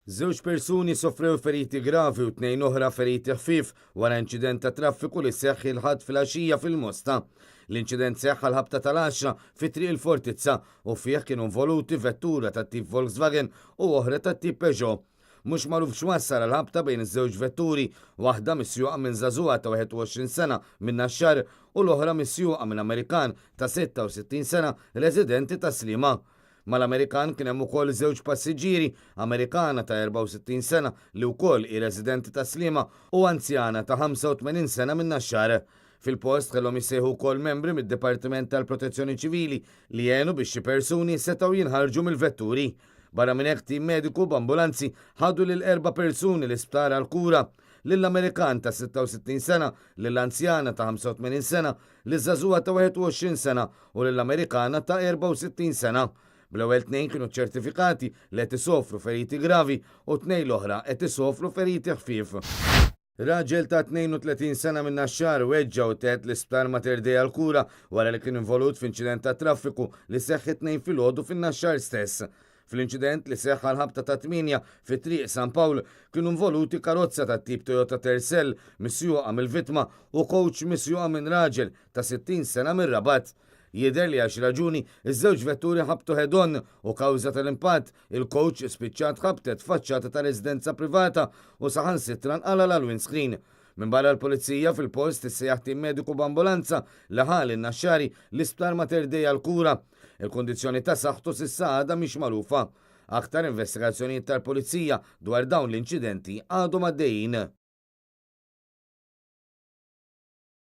Żewġ persuni sofrew feriti gravi u tnejn oħra feriti ħfief wara inċident ta' traffiku li seħħ il-ħadd fil-għaxija fil-Mosta. L-inċident seħħ għal-ħabta tal-10 fi triq il-Fortizza u fih kienu involuti vettura tat tip Volkswagen u oħra tat tip Peugeot. Mhux magħruf x'wassal għal-ħabta bejn iż-żewġ vetturi, waħda misjuqa minn żagħżugħa ta' 21 sena minn Naxxar u l-oħra misjuqa minn Amerikan ta' 66 sena residenti ta' Slima. Mal-Amerikan kien hemm ukoll żewġ passiġġieri, Amerikana ta' 64 sena li wkoll hi residenti ta' Slima u anzjana ta' 85 sena minn Naxxar. Fil-post kellhom jissejħu wkoll membri mid-Dipartiment tal-Protezzjoni Ċivili li jgħenu biex xi persuni setgħu jinħarġu mill-vetturi. Barra minn hekk tim mediku b'ambulanzi ħadu lil 4 persuni l-isptar għall-kura lill-Amerikan ta' 66 sena, lill-anzjana ta' 85 sena, liż-żagħżugħa ta' 21 sena u lill-Amerikana ta' 64 sena. Bl-ewwel tnejn kienu ċertifikati li qed isofru feriti gravi u tnejn l-oħra qed isofru feriti ħfief. Raġel ta' 32 sena minn Naxxar weġġa u teħet l-isptar Mater Dei għall-kura wara li kien involut f'inċident ta' traffiku li seħħ tnejn filgħodu fin-Naxxar stess. Fl-inċident li seħħ għal-ħabta ta' 8 fit-triq San Pawl kienu involuti karozza ta' tip Toyota Tercel misjuqa mill-vittma u coach misjuqa minn raġel ta' 60 sena minn Rabat. Jidher li għax raġuni iż-żewġ vetturi ħabtu ħedon u kawża tal-impatt il-coach spiċċat ħabtet faċċata ta' residenza privata u saħansitra nqala l-windscreen. Minn barra l-Pulizija fil-post issejjaħ tim mediku b'ambulanza li ħal in-Naxxari l-isptar Mater Dei għall-kura. Il-kondizzjoni ta' saħħtu s'issa għadha mhix magħrufa. Aktar investigazzjonijiet tal-Pulizija dwar dawn l-inċidenti għadhom għaddejjin.